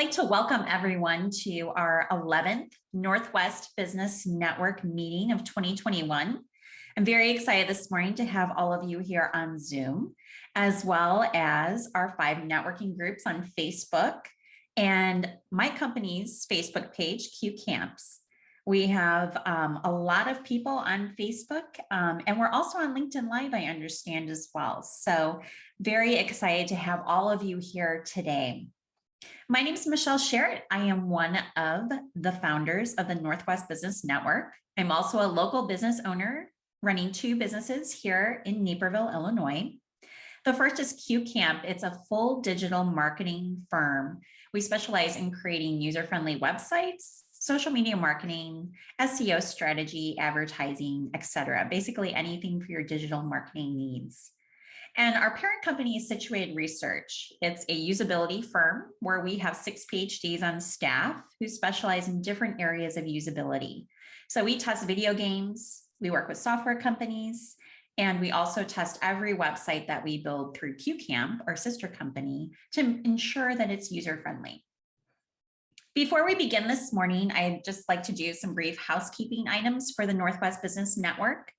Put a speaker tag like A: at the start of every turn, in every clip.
A: like to welcome everyone to our 11th Northwest Business Network meeting of 2021. I'm very excited this morning to have all of you here on Zoom, as well as our 5 networking groups on Facebook and my company's Facebook page, QCamps. We have a lot of people on Facebook, and we're also on LinkedIn Live, I understand, as well. So very excited to have all of you here today. My name is Michelle Sherritt. I am one of the founders of the Northwest Business Network. I'm also a local business owner running 2 businesses here in Naperville, Illinois. The first is QCamp. It's a full digital marketing firm. We specialize in creating user-friendly websites, social media marketing, SEO strategy, advertising, etc. Basically anything for your digital marketing needs. And our parent company is Situated Research. It's a usability firm where we have 6 PhDs on staff who specialize in different areas of usability. So we test video games, we work with software companies, and we also test every website that we build through QCamp, our sister company, to ensure that it's user-friendly. Before we begin this morning, I'd just like to do some brief housekeeping items for the Northwest Business Network.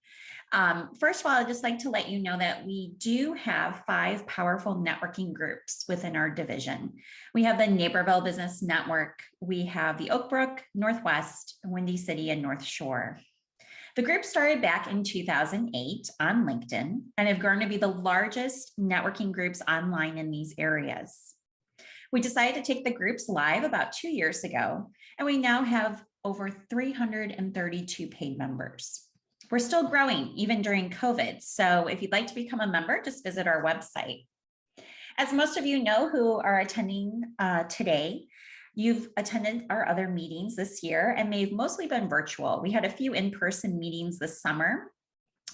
A: First of all, I'd just like to let you know that we do have 5 powerful networking groups within our division. We have the Naperville Business Network, we have the Oak Brook, Northwest, Windy City, and North Shore. The group started back in 2008 on LinkedIn and have grown to be the largest networking groups online in these areas. We decided to take the groups live about 2 years ago, and we now have over 332 paid members. We're still growing even during COVID. So if you'd like to become a member, just visit our website. As most of you know who are attending today, you've attended our other meetings this year and they've mostly been virtual. We had a few in-person meetings this summer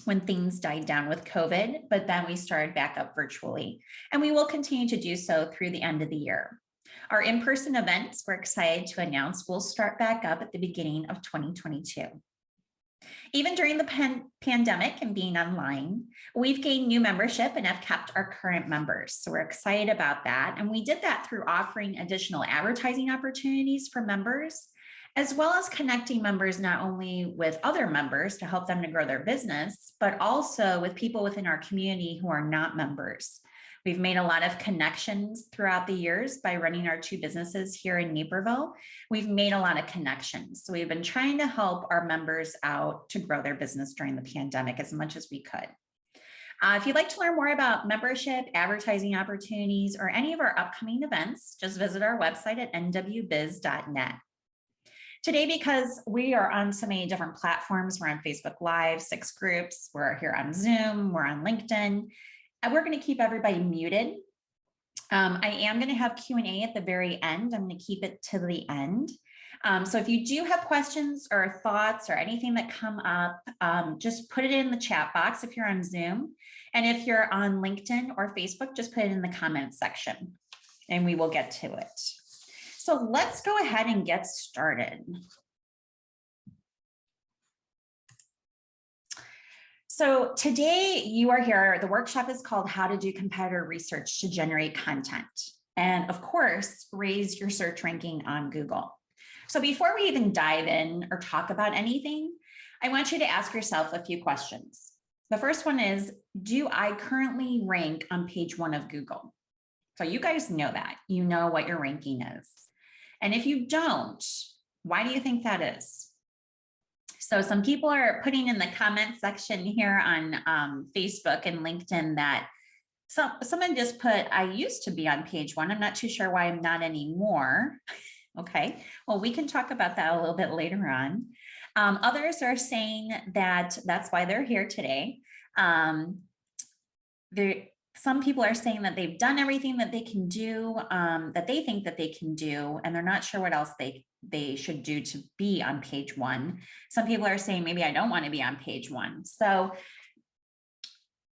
A: when things died down with COVID, but then we started back up virtually. And we will continue to do so through the end of the year. Our in-person events, we're excited to announce, will start back up at the beginning of 2022. Even during the pandemic and being online, we've gained new membership and have kept our current members. So we're excited about that. And we did that through offering additional advertising opportunities for members, as well as connecting members not only with other members to help them to grow their business, but also with people within our community who are not members. We've made a lot of connections throughout the years by running our 2 businesses here in Naperville. We've made a lot of connections. So we've been trying to help our members out to grow their business during the pandemic as much as we could. If you'd like to learn more about membership, advertising opportunities, or any of our upcoming events, just visit our website at nwbiz.net. Today, because we are on so many different platforms, we're on Facebook Live, 6 groups, we're here on Zoom, we're on LinkedIn, and we're going to keep everybody muted. I am going to have Q&A at the very end. I'm going to keep it to the end. So if you do have questions or thoughts or anything that come up, just put it in the chat box if you're on Zoom. And if you're on LinkedIn or Facebook, just put it in the comments section and we will get to it. So let's go ahead and get started. So today you are here, the workshop is called How to Do Competitor Research to Generate Content. And of course, raise your search ranking on Google. So before we even dive in or talk about anything, I want you to ask yourself a few questions. The first one is, do I currently rank on page 1 of Google? So you guys know that, you know what your ranking is. And if you don't, why do you think that is? So some people are putting in the comment section here on Facebook and LinkedIn that someone just put, I used to be on page 1. I'm not too sure why I'm not anymore. Okay, well, we can talk about that a little bit later on. Others are saying that that's why they're here today. Some people are saying that they've done everything that they can do, that they think that they can do, and they're not sure what else they should do to be on page 1. Some people are saying, maybe I don't want to be on page 1. So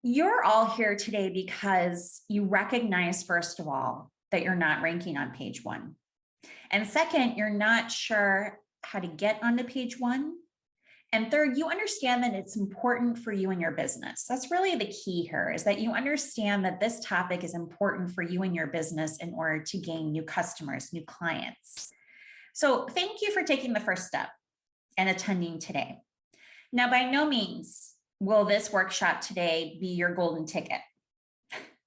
A: you're all here today because you recognize, first of all, that you're not ranking on page 1. And second, you're not sure how to get onto page 1. And third, you understand that it's important for you and your business. That's really the key here, is that you understand that this topic is important for you and your business in order to gain new customers, new clients. So thank you for taking the first step and attending today. Now, by no means will this workshop today be your golden ticket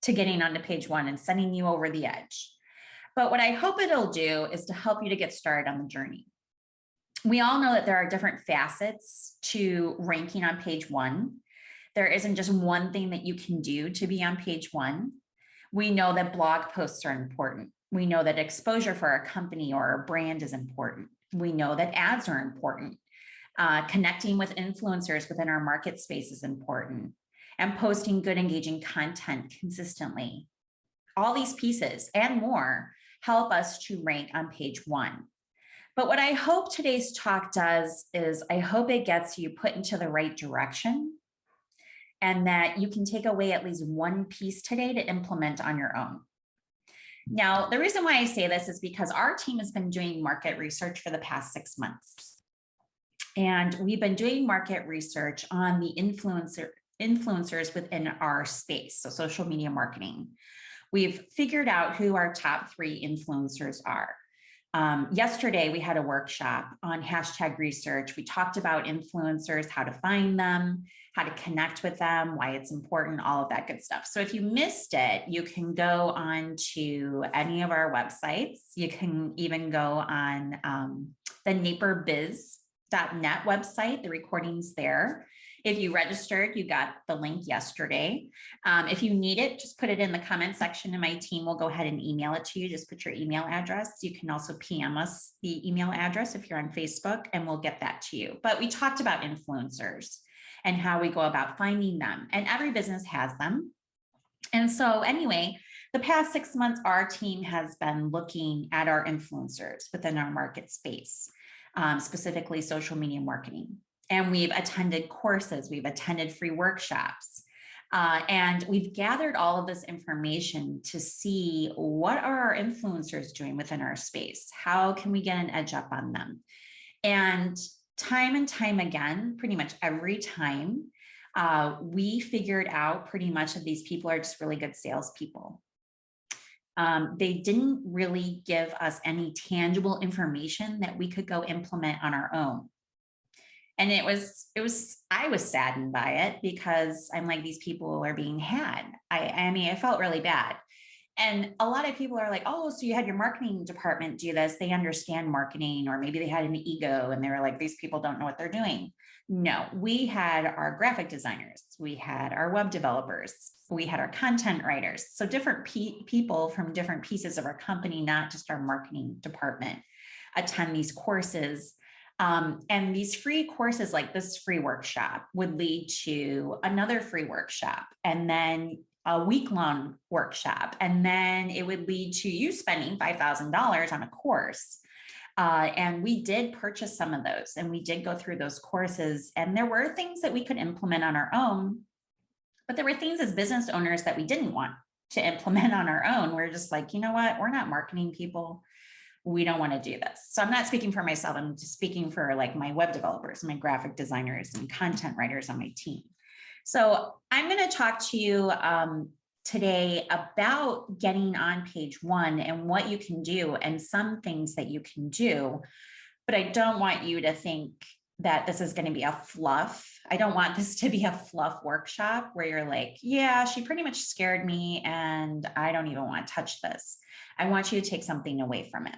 A: to getting onto page one and sending you over the edge. But what I hope it'll do is to help you to get started on the journey. We all know that there are different facets to ranking on page one. There isn't just one thing that you can do to be on page one. We know that blog posts are important. We know that exposure for our company or our brand is important. We know that ads are important. Connecting with influencers within our market space is important. And posting good, engaging content consistently. All these pieces and more help us to rank on page one. But what I hope today's talk does is I hope it gets you put into the right direction and that you can take away at least one piece today to implement on your own. Now, the reason why I say this is because our team has been doing market research for the past 6 months. And we've been doing market research on the influencers within our space, so social media marketing. We've figured out who our top 3 influencers are. Yesterday, we had a workshop on hashtag research. We talked about influencers, how to find them, how to connect with them, why it's important, all of that good stuff. So if you missed it, you can go on to any of our websites. You can even go on the naperbiz.net website, the recording's there. If you registered, you got the link yesterday. If you need it, just put it in the comment section and my team will go ahead and email it to you. Just put your email address. You can also PM us the email address if you're on Facebook and we'll get that to you. But we talked about influencers and how we go about finding them, and every business has them. And so anyway, the past 6 months, our team has been looking at our influencers within our market space, specifically social media marketing. And we've attended courses, we've attended free workshops, and we've gathered all of this information to see what are our influencers doing within our space? How can we get an edge up on them? And time again, pretty much every time, we figured out pretty much that these people are just really good salespeople. They didn't really give us any tangible information that we could go implement on our own. And I was saddened by it because I'm like, these people are being had. I mean, I felt really bad. And a lot of people are like, oh, so you had your marketing department do this. They understand marketing, or maybe they had an ego and they were like, these people don't know what they're doing. No, we had our graphic designers. We had our web developers. We had our content writers. So different people from different pieces of our company, not just our marketing department, attend these courses. And these free courses, like this free workshop, would lead to another free workshop, and then a week-long workshop. And then it would lead to you spending $5,000 on a course. And we did purchase some of those, and we did go through those courses. And there were things that we could implement on our own, but there were things as business owners that we didn't want to implement on our own. We're just like, you know what? We're not marketing people. We don't want to do this. So I'm not speaking for myself. I'm just speaking for like my web developers, my graphic designers, and content writers on my team. So I'm going to talk to you today about getting on page one and what you can do and some things that you can do. But I don't want you to think that this is going to be a fluff. I don't want this to be a fluff workshop where you're like, yeah, she pretty much scared me and I don't even want to touch this. I want you to take something away from it.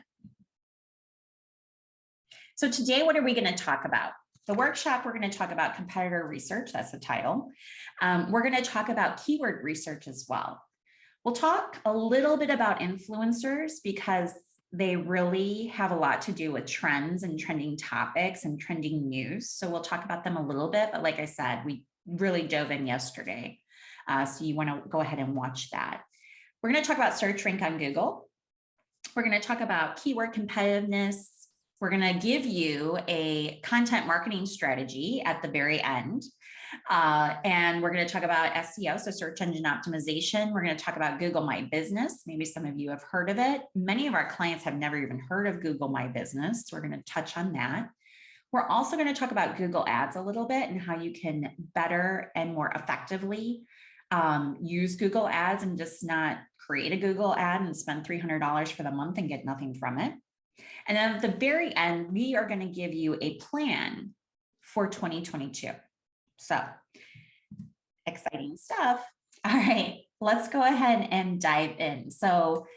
A: So today, what are we going to talk about? The workshop, we're going to talk about competitor research. That's the title. We're going to talk about keyword research as well. We'll talk a little bit about influencers because they really have a lot to do with trends and trending topics and trending news. So we'll talk about them a little bit. But like I said, we really dove in yesterday. So you want to go ahead and watch that. We're going to talk about search rank on Google. We're going to talk about keyword competitiveness. We're going to give you a content marketing strategy at the very end. And we're going to talk about SEO, so search engine optimization. We're going to talk about Google My Business. Maybe some of you have heard of it. Many of our clients have never even heard of Google My Business. So we're going to touch on that. We're also going to talk about Google Ads a little bit and how you can better and more effectively use Google Ads and just not create a Google ad and spend $300 for the month and get nothing from it. And then at the very end, we are going to give you a plan for 2022. So exciting stuff. All right, let's go ahead and dive in. So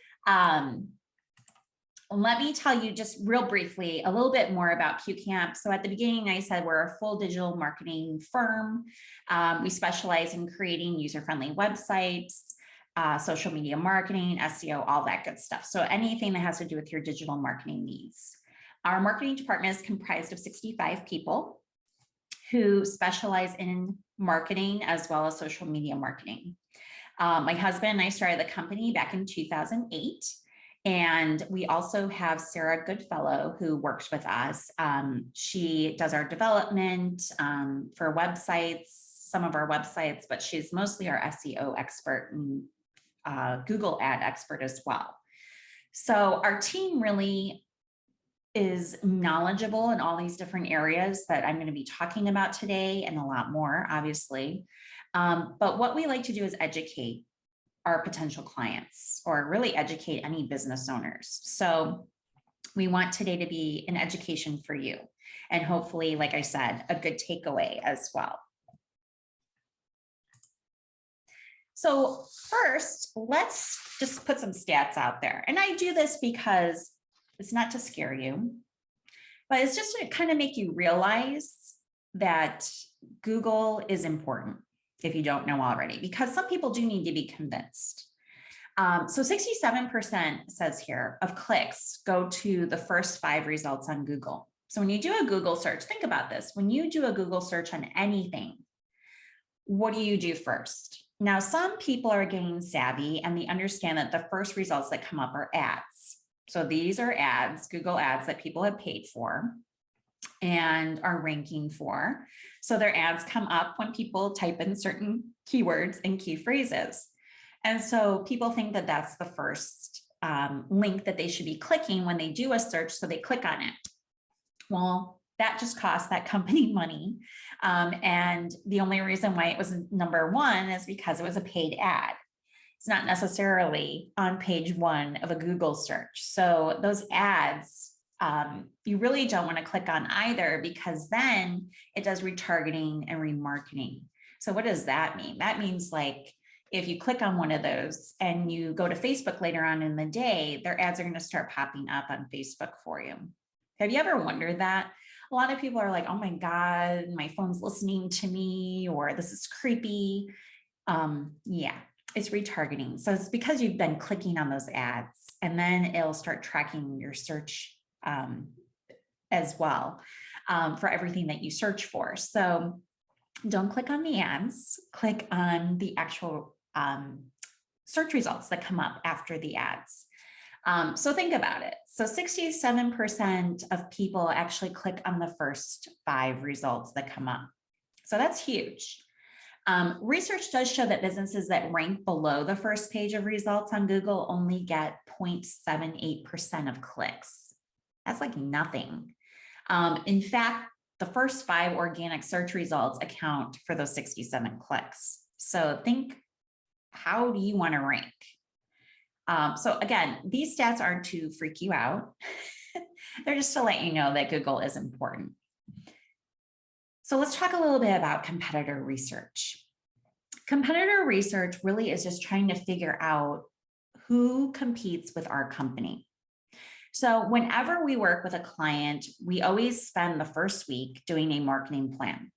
A: let me tell you just real briefly a little bit more about QCamp. So at the beginning, I said we're a full digital marketing firm. We specialize in creating user-friendly websites, social media marketing, SEO, all that good stuff. So anything that has to do with your digital marketing needs. Our marketing department is comprised of 65 people who specialize in marketing as well as social media marketing. My husband and I started the company back in 2008. And we also have Sarah Goodfellow who works with us. She does our development for websites, some of our websites, but she's mostly our SEO expert and Google ad expert as well. So our team really is knowledgeable in all these different areas that I'm going to be talking about today and a lot more, obviously. But what we like to do is educate our potential clients or really educate any business owners. So we want today to be an education for you and hopefully, like I said, a good takeaway as well. So first, let's just put some stats out there. And I do this because it's not to scare you, but it's just to kind of make you realize that Google is important if you don't know already, because some people do need to be convinced. So 67% says here of clicks go to the first 5 results on Google. So when you do a Google search, think about this. When you do a Google search on anything, what do you do first? Now, some people are getting savvy and they understand that the first results that come up are ads. So these are ads, Google ads that people have paid for and are ranking for. So their ads come up when people type in certain keywords and key phrases. And so people think that that's the first link that they should be clicking when they do a search. So they click on it. Well, that just costs that company money. And the only reason why it was number 1 is because it was a paid ad. It's not necessarily on page 1 of a Google search. So those ads, you really don't want to click on either, because then it does retargeting and remarketing. So what does that mean? That means like if you click on one of those and you go to Facebook later on in the day, their ads are going to start popping up on Facebook for you. Have you ever wondered that? A lot of people are like, oh my God, my phone's listening to me, or this is creepy. Yeah, it's retargeting. So it's because you've been clicking on those ads, and then it'll start tracking your search as well for everything that you search for. So don't click on the ads, click on the actual search results that come up after the ads. So think about it. So 67% of people actually click on the first 5 results that come up. So that's huge. Research does show that businesses that rank below the first page of results on Google only get 0.78% of clicks. That's like nothing. In fact, the first 5 organic search results account for those 67 clicks. So think, how do you want to rank? So again, these stats aren't to freak you out. They're just to let you know that Google is important. So let's talk a little bit about competitor research. Competitor research really is just trying to figure out who competes with our company. So whenever we work with a client, we always spend the first week doing a marketing plan.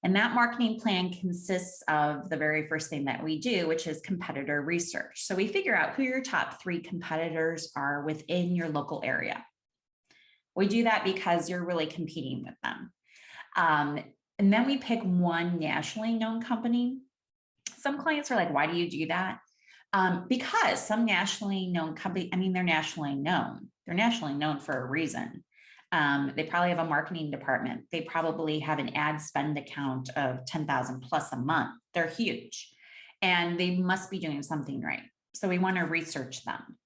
A: And that marketing plan consists of the very first thing that we do, which is competitor research. So we figure out who your top 3 competitors are within your local area. We do that because you're really competing with them. And then we pick one nationally known company. Some clients are like, why do you do that? Because some nationally known company, they're nationally known. They're nationally known for a reason. They probably have a marketing department. They probably have an ad spend account of 10,000 plus a month. They're huge and they must be doing something right. So we want to research them.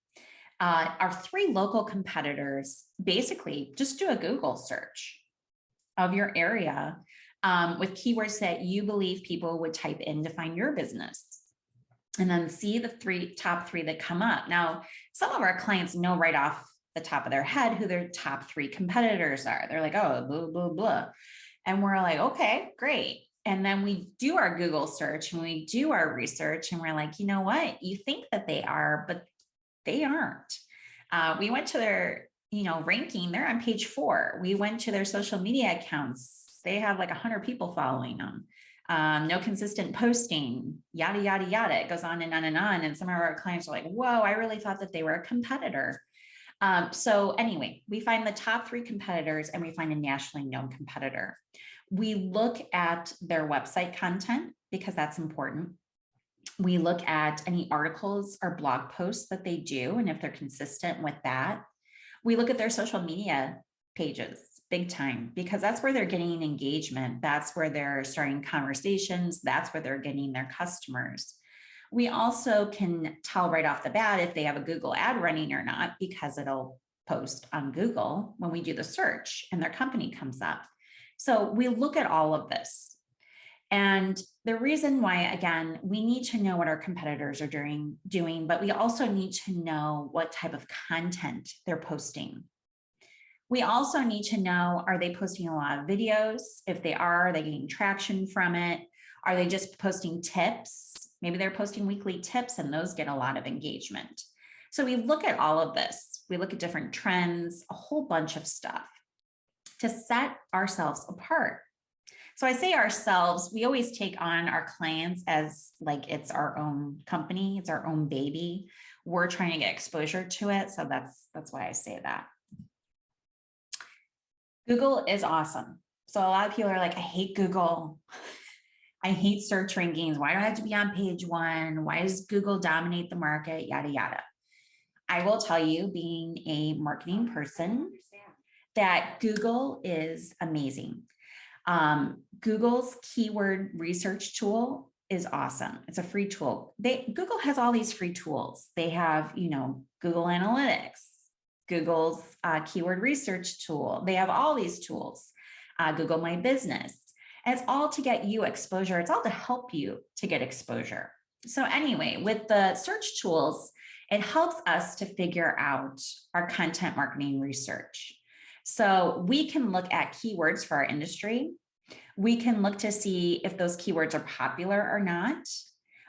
A: Our 3 local competitors, basically just do a Google search. of your area with keywords that you believe people would type in to find your business. And then see the top three that come up. Now, some of our clients know right off the top of their head who their top three competitors are. They're like, oh, blah, blah, blah. And we're like, okay, great. And then we do our Google search and we do our research and we're like, you know what? You think that they are, but they aren't. We went to their, ranking. They're on page 4. We went to their social media accounts. They have like 100 people following them. No consistent posting, yada, yada, yada. It goes on and on and on. And some of our clients are like, whoa, I really thought that they were a competitor. So anyway, we find the top 3 competitors and we find a nationally known competitor. We look at their website content because that's important. We look at any articles or blog posts that they do, and if they're consistent with that. We look at their social media pages big time, because that's where they're getting engagement. That's where they're starting conversations. That's where they're getting their customers. We also can tell right off the bat if they have a Google ad running or not, because it'll post on Google when we do the search and their company comes up. So we look at all of this. And the reason why, again, we need to know what our competitors are doing, but we also need to know what type of content they're posting. We also need to know, are they posting a lot of videos? If they are they getting traction from it? Are they just posting tips? Maybe they're posting weekly tips and those get a lot of engagement. So we look at all of this. We look at different trends, a whole bunch of stuff to set ourselves apart. So I say ourselves, we always take on our clients as like it's our own company, it's our own baby. We're trying to get exposure to it. So that's why I say that. Google is awesome. So a lot of people are like, I hate Google. I hate search rankings. Why do I have to be on page 1? Why does Google dominate the market? Yada, yada. I will tell you, being a marketing person, that Google is amazing. Google's keyword research tool is awesome. It's a free tool. Google has all these free tools. They have, Google Analytics, Google's keyword research tool. They have all these tools, Google My Business. And it's all to get you exposure. It's all to help you to get exposure. So anyway, with the search tools, it helps us to figure out our content marketing research. So we can look at keywords for our industry. We can look to see if those keywords are popular or not.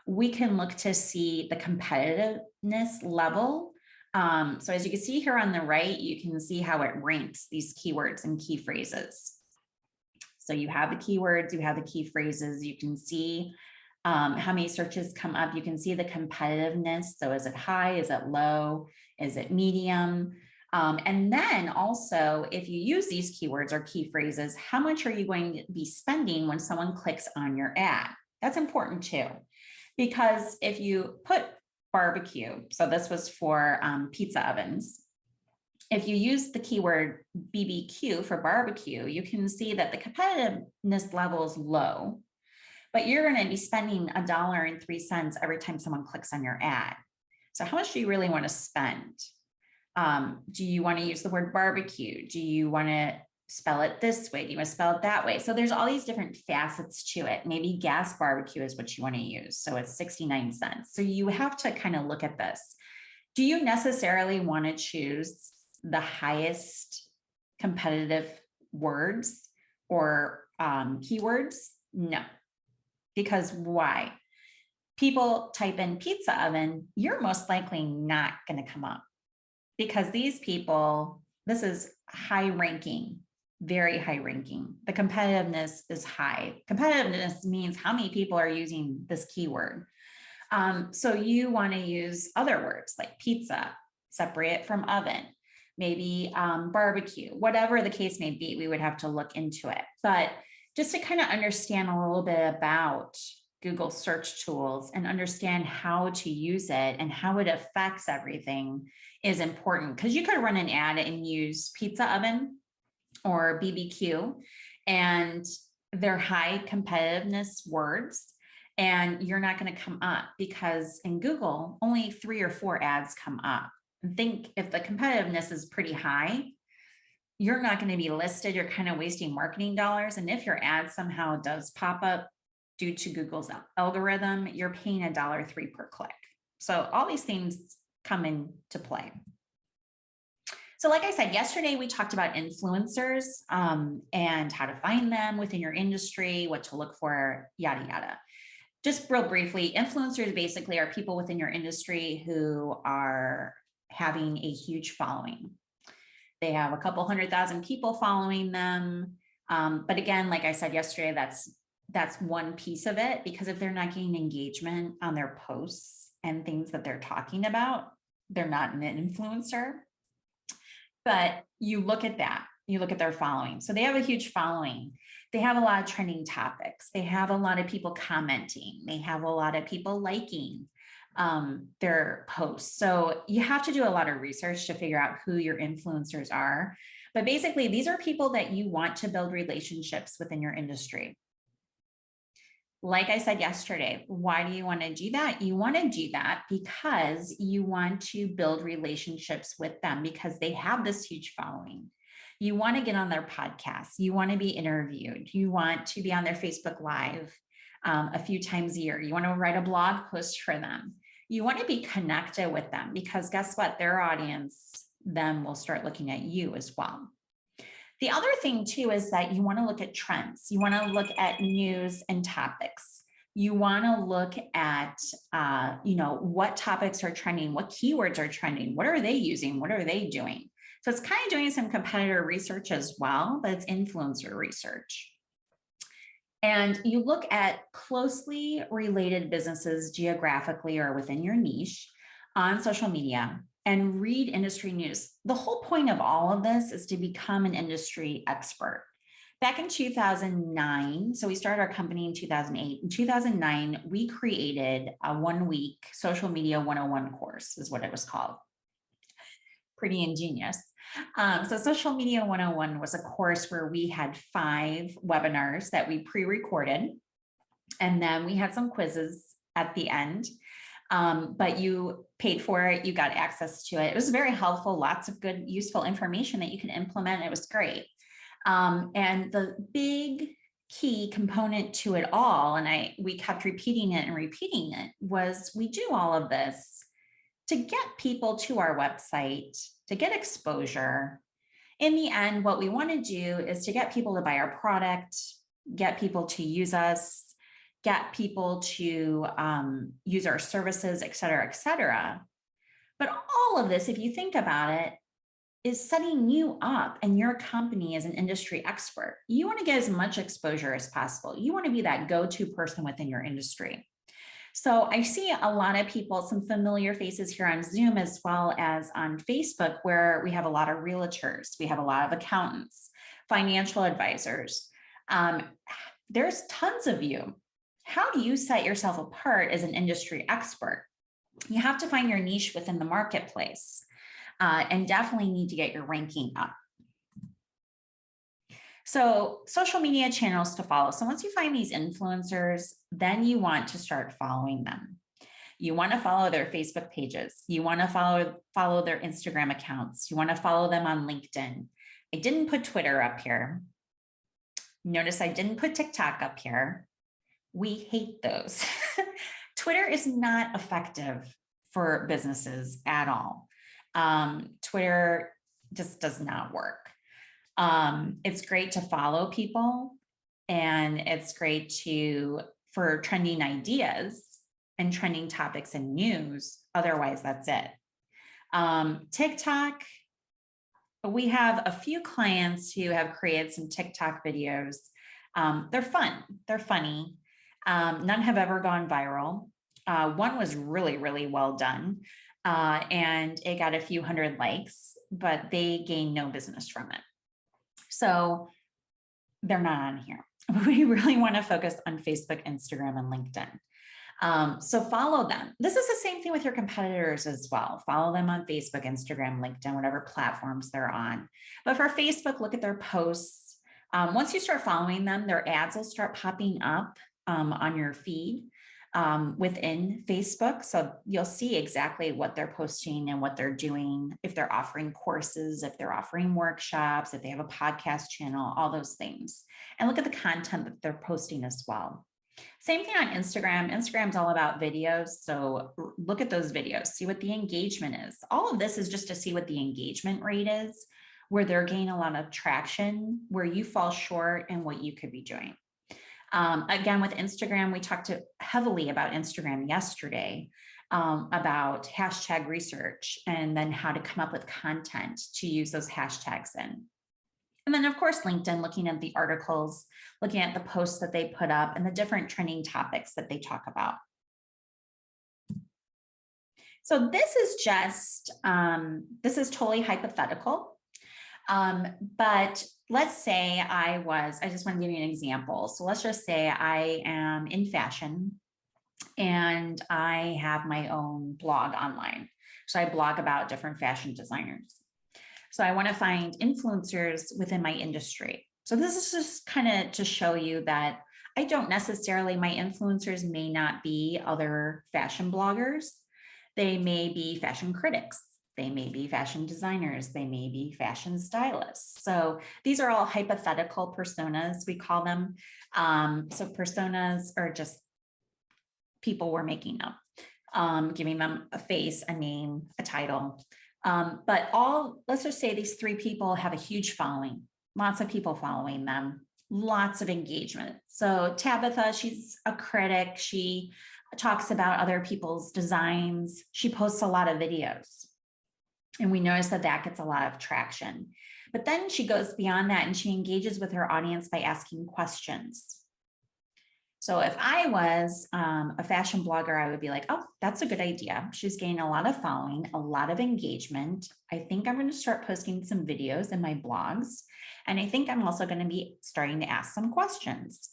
A: We can look to see the competitiveness level. So as you can see here on the right, you can see how it ranks these keywords and key phrases. So you have the keywords, you have the key phrases, you can see how many searches come up. You can see the competitiveness. So is it high? Is it low? Is it medium? And then also, if you use these keywords or key phrases, how much are you going to be spending when someone clicks on your ad? That's important too, because if you put barbecue, so this was for pizza ovens. If you use the keyword BBQ for barbecue, you can see that the competitiveness level is low, but you're going to be spending $1.03 every time someone clicks on your ad. So how much do you really want to spend? Do you want to use the word barbecue? Do you want to spell it this way? Do you want to spell it that way? So there's all these different facets to it. Maybe gas barbecue is what you want to use. So it's 69 cents. So you have to kind of look at this. Do you necessarily want to choose the highest competitive words or keywords? No. Because why? People type in pizza oven, you're most likely not going to come up. Because these people, this is high ranking, very high ranking. The competitiveness is high. Competitiveness means how many people are using this keyword. So you want to use other words like pizza, separate it from oven, maybe barbecue, whatever the case may be, we would have to look into it. But just to kind of understand a little bit about Google search tools and understand how to use it and how it affects everything is important, because you could run an ad and use pizza oven or BBQ and they're high competitiveness words and you're not going to come up, because in Google only 3 or 4 ads come up. And think if the competitiveness is pretty high, you're not going to be listed. You're kind of wasting marketing dollars. And if your ad somehow does pop up due to Google's algorithm, you're paying $1.03 per click. So all these things come into play. So like I said, yesterday we talked about influencers and how to find them within your industry, what to look for, yada, yada. Just real briefly, influencers basically are people within your industry who are having a huge following. They have a couple 100,000 people following them. But again, like I said yesterday, that's one piece of it, because if they're not getting engagement on their posts and things that they're talking about, they're not an influencer. But you look at that, you look at their following. So they have a huge following. They have a lot of trending topics. They have a lot of people commenting. They have a lot of people liking their posts. So you have to do a lot of research to figure out who your influencers are. But basically, these are people that you want to build relationships within your industry. Like I said yesterday, why do you want to do that? You want to do that because you want to build relationships with them because they have this huge following. You want to get on their podcasts. You want to be interviewed. You want to be on their Facebook Live a few times a year. You want to write a blog post for them. You want to be connected with them because guess what? Their audience then will start looking at you as well. The other thing too is that you want to look at trends. You want to look at news and topics. You want to look at, what topics are trending, what keywords are trending, what are they using, what are they doing? So it's kind of doing some competitor research as well, but it's influencer research. And you look at closely related businesses geographically or within your niche on social media and read industry news. The whole point of all of this is to become an industry expert. Back in 2009, so we started our company in 2008. In 2009, we created a 1-week social media 101 course, is what it was called. Pretty ingenious. So Social Media 101 was a course where we had 5 webinars that we pre-recorded, and then we had some quizzes at the end. But you paid for it, you got access to it. It was very helpful, lots of good, useful information that you can implement. It was great. And the big key component to it all, and we kept repeating it and repeating it, was we do all of this to get people to our website, to get exposure. In the end, what we want to do is to get people to buy our product, get people to use us, get people to use our services, et cetera, et cetera. But all of this, if you think about it, is setting you up and your company as an industry expert. You want to get as much exposure as possible. You want to be that go-to person within your industry. So I see a lot of people, some familiar faces here on Zoom as well as on Facebook, where we have a lot of realtors, we have a lot of accountants, financial advisors. There's tons of you. How do you set yourself apart as an industry expert? You have to find your niche within the marketplace and definitely need to get your ranking up. So social media channels to follow. So once you find these influencers, then you want to start following them. You want to follow their Facebook pages. You want to follow their Instagram accounts. You want to follow them on LinkedIn. I didn't put Twitter up here. Notice I didn't put TikTok up here. We hate those. Twitter is not effective for businesses at all. Twitter just does not work. It's great to follow people, and it's great for trending ideas and trending topics and news. Otherwise, that's it. TikTok, we have a few clients who have created some TikTok videos. They're fun. They're funny. None have ever gone viral. One was really, really well done, and it got a few hundred likes, but they gained no business from it. So they're not on here. We really want to focus on Facebook, Instagram, and LinkedIn. So follow them. This is the same thing with your competitors as well. Follow them on Facebook, Instagram, LinkedIn, whatever platforms they're on. But for Facebook, look at their posts. Once you start following them, their ads will start popping up on your feed. within Facebook. So you'll see exactly what they're posting and what they're doing, if they're offering courses, if they're offering workshops, if they have a podcast channel, all those things. And look at the content that they're posting as well. Same thing on Instagram. Instagram's all about videos. So look at those videos, see what the engagement is. All of this is just to see what the engagement rate is, where they're gaining a lot of traction, where you fall short, and what you could be doing. Again, with Instagram, we talked heavily about Instagram yesterday, about hashtag research and then how to come up with content to use those hashtags in. And then, of course, LinkedIn, looking at the articles, looking at the posts that they put up and the different trending topics that they talk about. So this is just, this is totally hypothetical. But let's say I just want to give you an example. So let's just say I am in fashion and I have my own blog online. So I blog about different fashion designers. So I want to find influencers within my industry. So this is just kind of to show you that I don't necessarily, my influencers may not be other fashion bloggers. They may be fashion critics. They may be fashion designers. They may be fashion stylists. So these are all hypothetical personas, we call them. So personas are just people we're making up, giving them a face, a name, a title. But let's just say these three people have a huge following, lots of people following them, lots of engagement. So Tabitha, she's a critic. She talks about other people's designs. She posts a lot of videos. And we notice that that gets a lot of traction. But then she goes beyond that and she engages with her audience by asking questions. So if I was a fashion blogger, I would be like, oh, that's a good idea. She's gaining a lot of following, a lot of engagement. I think I'm going to start posting some videos in my blogs. And I think I'm also going to be starting to ask some questions.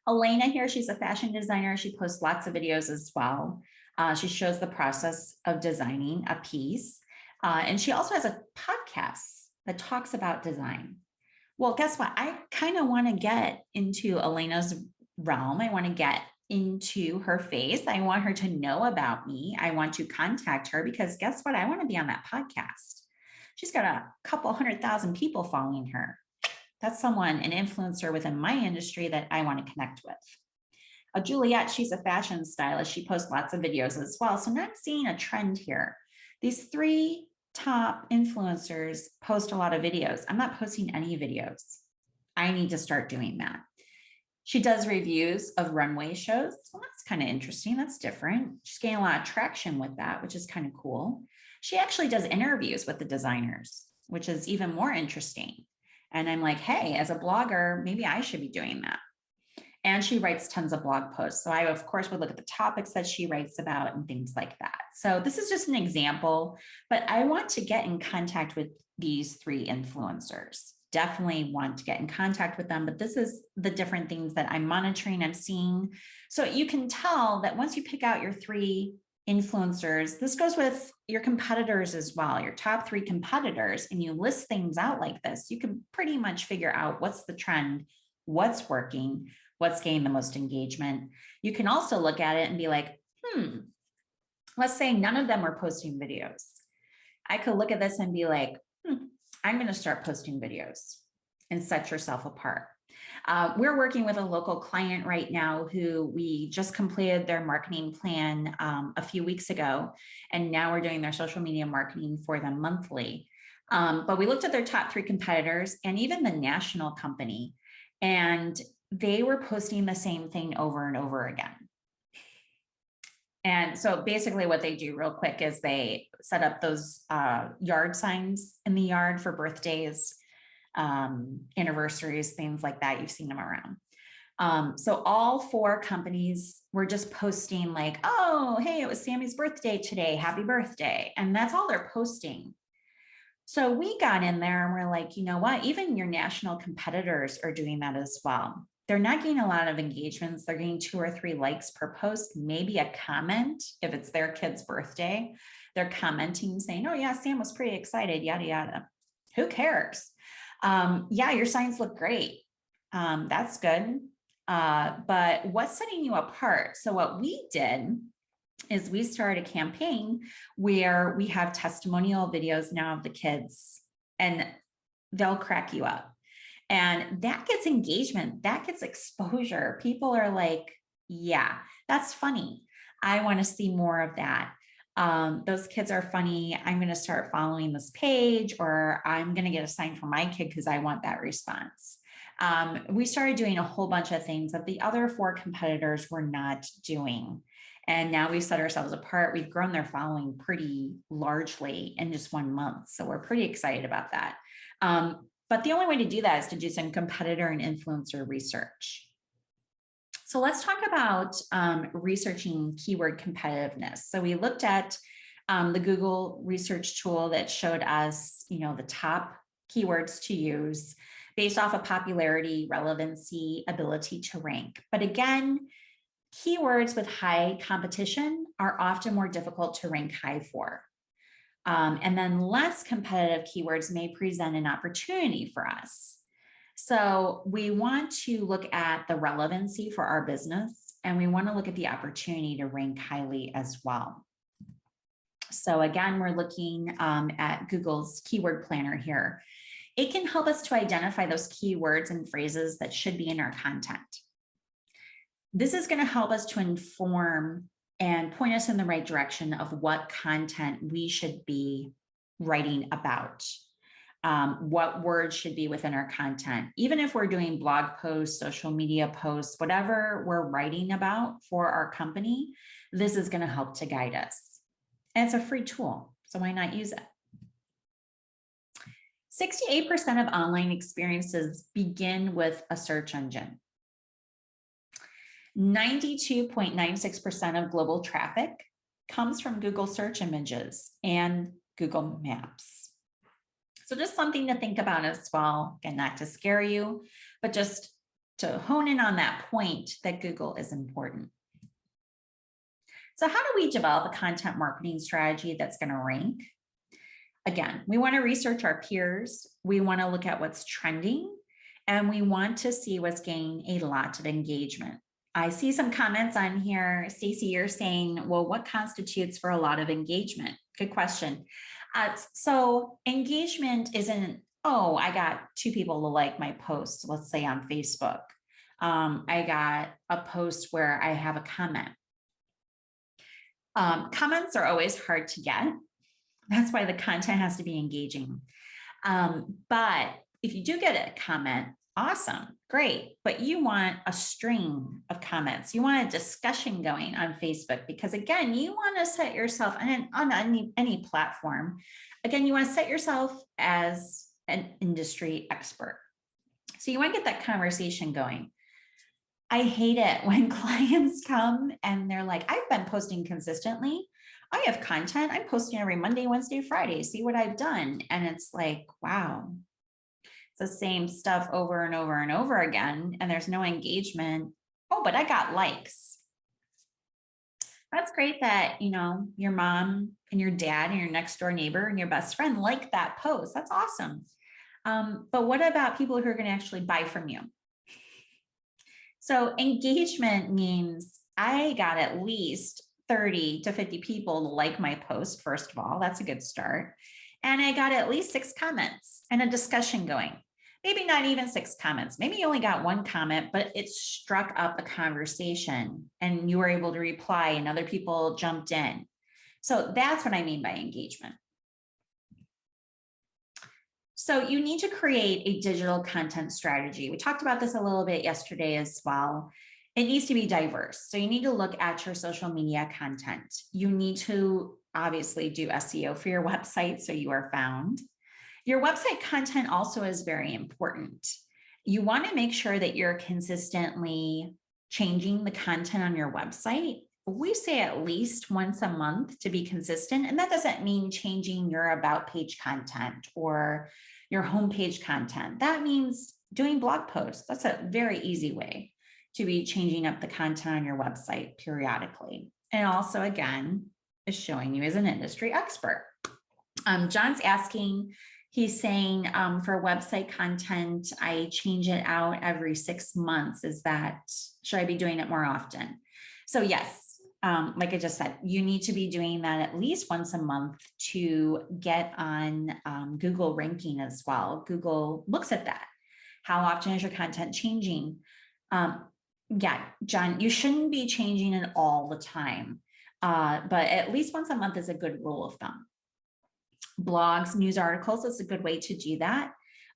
A: Elena here, she's a fashion designer. She posts lots of videos as well. She shows the process of designing a piece. And she also has a podcast that talks about design. Well, guess what? I kind of want to get into Elena's realm. I want to get into her face. I want her to know about me. I want to contact her because guess what? I want to be on that podcast. She's got a couple 100,000 people following her. That's someone, an influencer within my industry that I want to connect with. Juliet, she's a fashion stylist. She posts lots of videos as well. So I'm not seeing a trend here. These three top influencers post a lot of videos. I'm not posting any videos. I need to start doing that. She does reviews of runway shows. Well, that's kind of interesting. That's different. She's getting a lot of traction with that, which is kind of cool. She actually does interviews with the designers, which is even more interesting. And I'm like, hey, as a blogger, maybe I should be doing that. And she writes tons of blog posts. So I, of course, would look at the topics that she writes about and things like that. So this is just an example, but I want to get in contact with these three influencers. Definitely want to get in contact with them, but this is the different things that I'm monitoring, I'm seeing. So you can tell that once you pick out your three influencers, this goes with your competitors as well, your top three competitors, and you list things out like this, you can pretty much figure out what's the trend, what's working, what's gaining the most engagement. You can also look at it and be like, let's say none of them are posting videos. I could look at this and be like, I'm going to start posting videos and set yourself apart. We're working with a local client right now who we just completed their marketing plan a few weeks ago, and now we're doing their social media marketing for them monthly. But we looked at their top three competitors and even the national company, and they were posting the same thing over and over again. And so basically what they do real quick is they set up those yard signs in the yard for birthdays, anniversaries, things like that. You've seen them around. So all four companies were just posting like, oh, hey, it was Sammy's birthday today. Happy birthday. And that's all they're posting. So we got in there and we're like, you know what? Even your national competitors are doing that as well. They're not getting a lot of engagements. They're getting 2 or 3 likes per post, maybe a comment if it's their kid's birthday. They're commenting saying, oh yeah, Sam was pretty excited, yada, yada. Who cares? Yeah, your signs look great. That's good. But what's setting you apart? So what we did is we started a campaign where we have testimonial videos now of the kids, and they'll crack you up. And that gets engagement, that gets exposure. People are like, yeah, that's funny. I want to see more of that. Those kids are funny. I'm going to start following this page, or I'm going to get a sign for my kid because I want that response. We started doing a whole bunch of things that the other 4 competitors were not doing. And now we've set ourselves apart. We've grown their following pretty largely in just 1 month. So we're pretty excited about that. But the only way to do that is to do some competitor and influencer research. So let's talk about researching keyword competitiveness. So we looked at the Google research tool that showed us, the top keywords to use based off of popularity, relevancy, ability to rank. But again, keywords with high competition are often more difficult to rank high for. And then less competitive keywords may present an opportunity for us. So we want to look at the relevancy for our business, and we want to look at the opportunity to rank highly as well. So again, we're looking at Google's keyword planner here. It can help us to identify those keywords and phrases that should be in our content. This is going to help us to inform and point us in the right direction of what content we should be writing about, what words should be within our content. Even if we're doing blog posts, social media posts, whatever we're writing about for our company, this is going to help to guide us. And it's a free tool, so why not use it? 68% of online experiences begin with a search engine. 92.96% of global traffic comes from Google search images and Google Maps. So just something to think about as well. Again, not to scare you, but just to hone in on that point that Google is important. So how do we develop a content marketing strategy that's going to rank? Again, we want to research our peers. We want to look at what's trending, and we want to see what's gaining a lot of engagement. I see some comments on here. Stacy, you're saying, well, what constitutes for a lot of engagement? Good question. So engagement isn't, oh, I got 2 people to like my post, let's say on Facebook. I got a post where I have a comment. Comments are always hard to get. That's why the content has to be engaging. But if you do get a comment, awesome, great. But you want a string of comments. You want a discussion going on Facebook, because again, you want to set yourself on any platform. Again, you want to set yourself as an industry expert. So you want to get that conversation going. I hate it when clients come and they're like, I've been posting consistently. I have content. I'm posting every Monday, Wednesday, Friday. See what I've done. And it's like, wow, it's the same stuff over and over and over again. And there's no engagement. Oh, but I got likes. That's great that, your mom and your dad and your next door neighbor and your best friend like that post. That's awesome. But what about people who are going to actually buy from you? So engagement means I got at least 30 to 50 people to like my post. First of all, that's a good start. And I got at least 6 comments and a discussion going. Maybe not even 6 comments. Maybe you only got 1 comment, but it struck up a conversation and you were able to reply and other people jumped in. So that's what I mean by engagement. So you need to create a digital content strategy. We talked about this a little bit yesterday as well. It needs to be diverse. So you need to look at your social media content. You need to obviously do SEO for your website so you are found. Your website content also is very important. You want to make sure that you're consistently changing the content on your website. We say at least once a month to be consistent. And that doesn't mean changing your about page content or your homepage content. That means doing blog posts. That's a very easy way to be changing up the content on your website periodically. And also, again, is showing you as an industry expert. John's asking, He's saying for website content, I change it out every 6 months. Should I be doing it more often? So yes, like I just said, you need to be doing that at least once a month to get on Google ranking as well. Google looks at that. How often is your content changing? Yeah, John, you shouldn't be changing it all the time, but at least once a month is a good rule of thumb. Blogs, news articles is a good way to do that.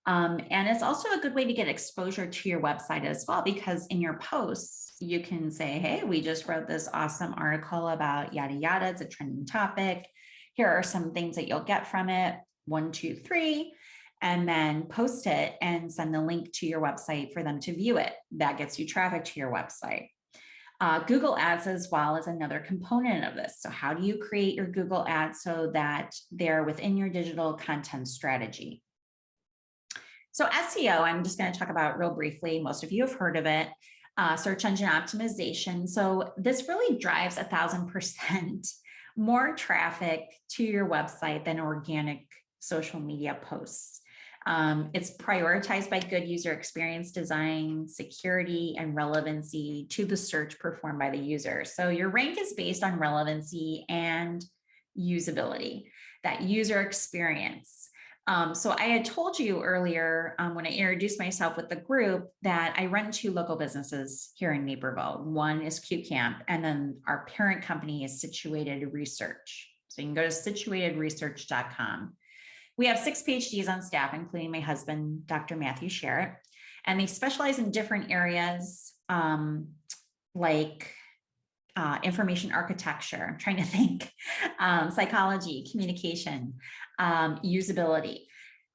A: And it's also a good way to get exposure to your website as well, because in your posts, you can say, hey, we just wrote this awesome article about yada, yada. It's a trending topic. Here are some things that you'll get from it. 1, 2, 3, and then post it and send the link to your website for them to view it. That gets you traffic to your website. Google Ads as well is another component of this. So how do you create your Google Ads so that they're within your digital content strategy? So SEO, I'm just going to talk about real briefly. Most of you have heard of it. Search engine optimization. So this really drives 1,000% more traffic to your website than organic social media posts. It's prioritized by good user experience design, security, and relevancy to the search performed by the user. So your rank is based on relevancy and usability, that user experience. So I had told you earlier when I introduced myself with the group that I run 2 local businesses here in Naperville. One is QCamp, and then our parent company is Situated Research. So you can go to situatedresearch.com. We have 6 PhDs on staff, including my husband, Dr. Matthew Sherritt, and they specialize in different areas like information architecture, I'm trying to think, psychology, communication, usability,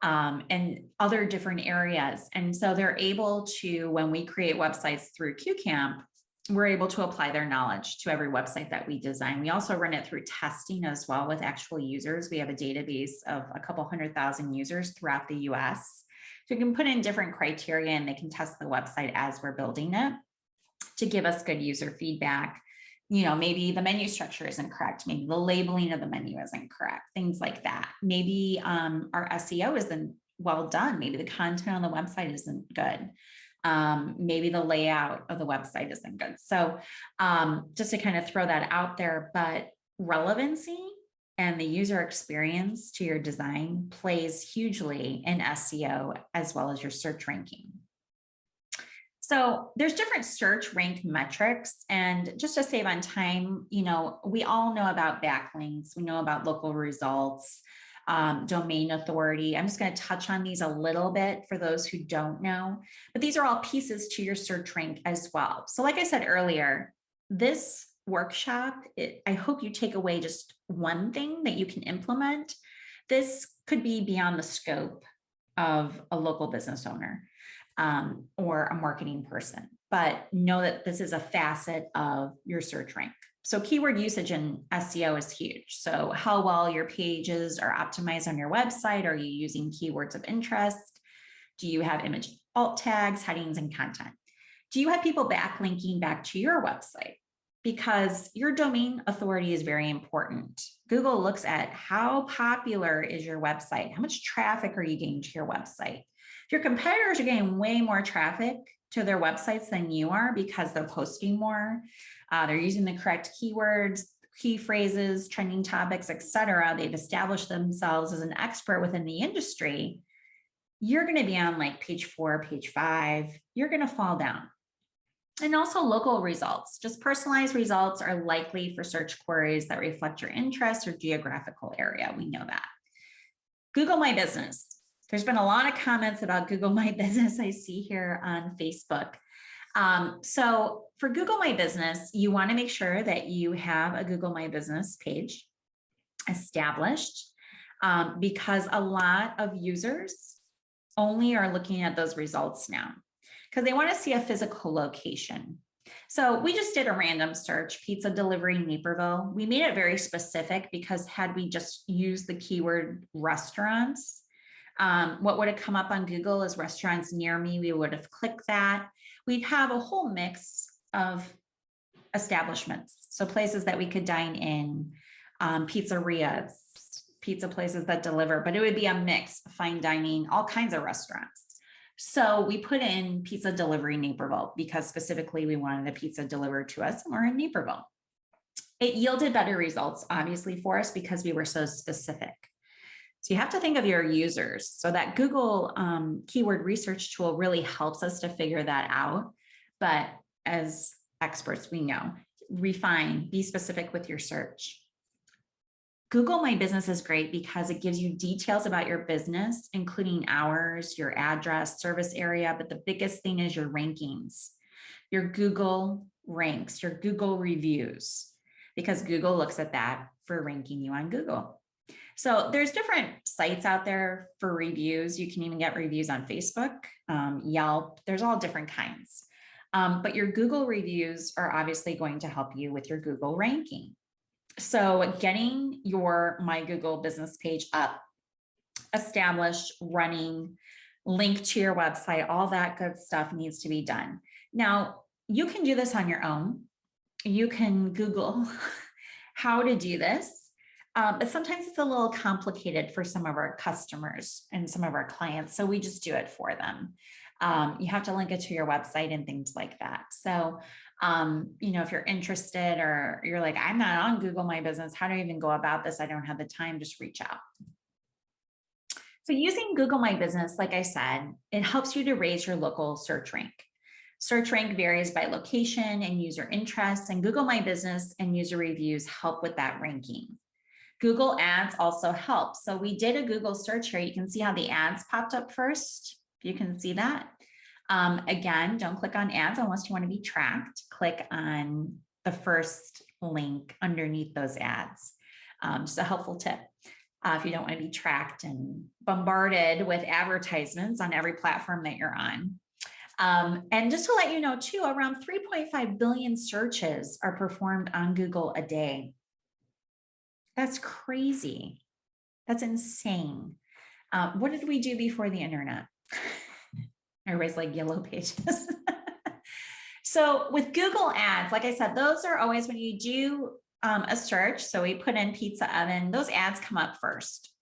A: and other different areas. And so they're able to, when we create websites through QCamp, we're able to apply their knowledge to every website that we design. We also run it through testing as well with actual users. We have a database of a couple 100,000 users throughout the US. So we can put in different criteria and they can test the website as we're building it to give us good user feedback. You know, maybe the menu structure isn't correct. Maybe the labeling of the menu isn't correct, things like that. Maybe our SEO isn't well done. Maybe the content on the website isn't good. Maybe the layout of the website isn't good. So just to kind of throw that out there, but relevancy and the user experience to your design plays hugely in SEO as well as your search ranking. So there's different search rank metrics, and just to save on time, you know, we all know about backlinks. We know about local results, domain authority. I'm just going to touch on these a little bit for those who don't know, but these are all pieces to your search rank as well. So like I said earlier, this workshop, I hope you take away just one thing that you can implement. This could be beyond the scope of a local business owner or a marketing person, but know that this is a facet of your search rank. So keyword usage in SEO is huge. So how well your pages are optimized on your website. Are you using keywords of interest? Do you have image alt tags, headings, and content? Do you have people backlinking back to your website? Because your domain authority is very important. Google looks at how popular is your website? How much traffic are you getting to your website? If your competitors are getting way more traffic to their websites than you are because they're posting more, they're using the correct keywords, key phrases, trending topics, etc. They've established themselves as an expert within the industry. You're going to be on like page 4, page 5. You're going to fall down. And also local results. Just personalized results are likely for search queries that reflect your interest or geographical area. We know that. Google My Business. There's been a lot of comments about Google My Business I see here on Facebook. So for Google My Business, you want to make sure that you have a Google My Business page established because a lot of users only are looking at those results now because they want to see a physical location. So we just did a random search, pizza delivery Naperville. We made it very specific because had we just used the keyword restaurants, what would have come up on Google is restaurants near me. We would have clicked that. We'd have a whole mix of establishments. So places that we could dine in, pizzerias, pizza places that deliver, but it would be a mix of fine dining, all kinds of restaurants. So we put in pizza delivery Naperville because specifically we wanted a pizza delivered to us and we're in Naperville. It yielded better results, obviously, for us because we were so specific. So you have to think of your users. So that Google keyword research tool really helps us to figure that out. But as experts, we know, refine, be specific with your search. Google My Business is great because it gives you details about your business, including hours, your address, service area, but the biggest thing is your rankings, your Google ranks, your Google reviews, because Google looks at that for ranking you on Google. So there's different sites out there for reviews. You can even get reviews on Facebook, Yelp, there's all different kinds. But your Google reviews are obviously going to help you with your Google ranking. So getting your My Google business page up, established, running, link to your website, all that good stuff needs to be done. Now, you can do this on your own. You can Google how to do this, but sometimes it's a little complicated for some of our customers and some of our clients, so we just do it for them. You have to link it to your website and things like that. So if you're interested or you're like, I'm not on Google My Business, how do I even go about this? I don't have the time, just reach out. So using Google My Business, like I said, it helps you to raise your local search rank. Search rank varies by location and user interests, and Google My Business and user reviews help with that ranking. Google Ads also help. So we did a Google search here. You can see how the ads popped up first. You can see that. Again, don't click on ads unless you want to be tracked. Click on the first link underneath those ads. Just a helpful tip if you don't want to be tracked and bombarded with advertisements on every platform that you're on. And just to let you know too, around 3.5 billion searches are performed on Google a day. That's crazy. That's insane. What did we do before the internet? Everybody's like yellow pages. So with Google Ads, like I said, those are always when you do a search. So we put in pizza oven, those ads come up first.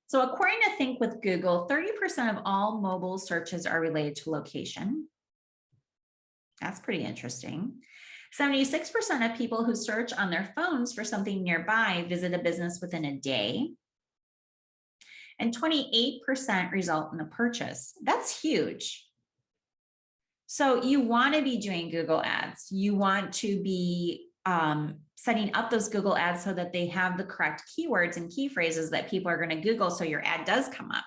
A: So according to Think with Google, 30% of all mobile searches are related to location. That's pretty interesting. 76% of people who search on their phones for something nearby visit a business within a day. And 28% result in a purchase. That's huge. So you want to be doing Google Ads. You want to be setting up those Google Ads so that they have the correct keywords and key phrases that people are going to Google so your ad does come up.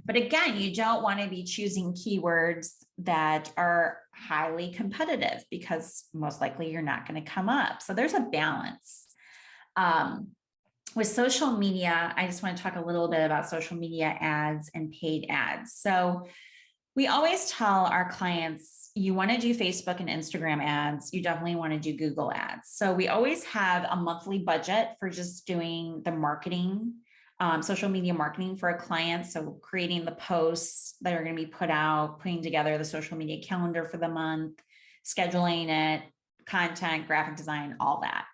A: But again, you don't want to be choosing keywords that are highly competitive because most likely you're not going to come up. So there's a balance. With social media, I just want to talk a little bit about social media ads and paid ads. So we always tell our clients, you want to do Facebook and Instagram ads, you definitely want to do Google ads. So we always have a monthly budget for just doing the marketing, social media marketing for a client. So creating the posts that are going to be put out, putting together the social media calendar for the month, scheduling it, content, graphic design, all that.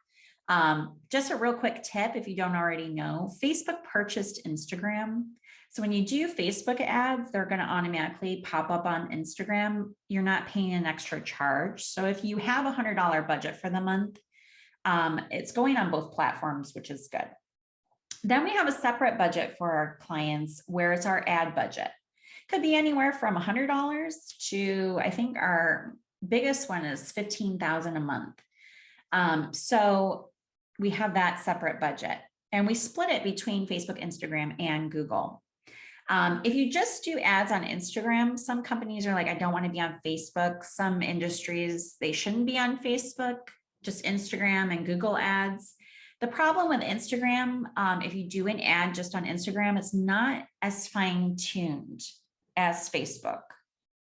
A: Just a real quick tip, if you don't already know, Facebook purchased Instagram. So when you do Facebook ads, they're going to automatically pop up on Instagram. You're not paying an extra charge. So if you have a $100 budget for the month, it's going on both platforms, which is good. Then we have a separate budget for our clients where it's our ad budget. Could be anywhere from $100 to, I think our biggest one is $15,000 a month. So we have that separate budget and we split it between Facebook, Instagram, and Google. If you just do ads on Instagram, some companies are like, I don't want to be on Facebook. Some industries, they shouldn't be on Facebook, just Instagram and Google ads. The problem with Instagram, if you do an ad just on Instagram, it's not as fine-tuned as Facebook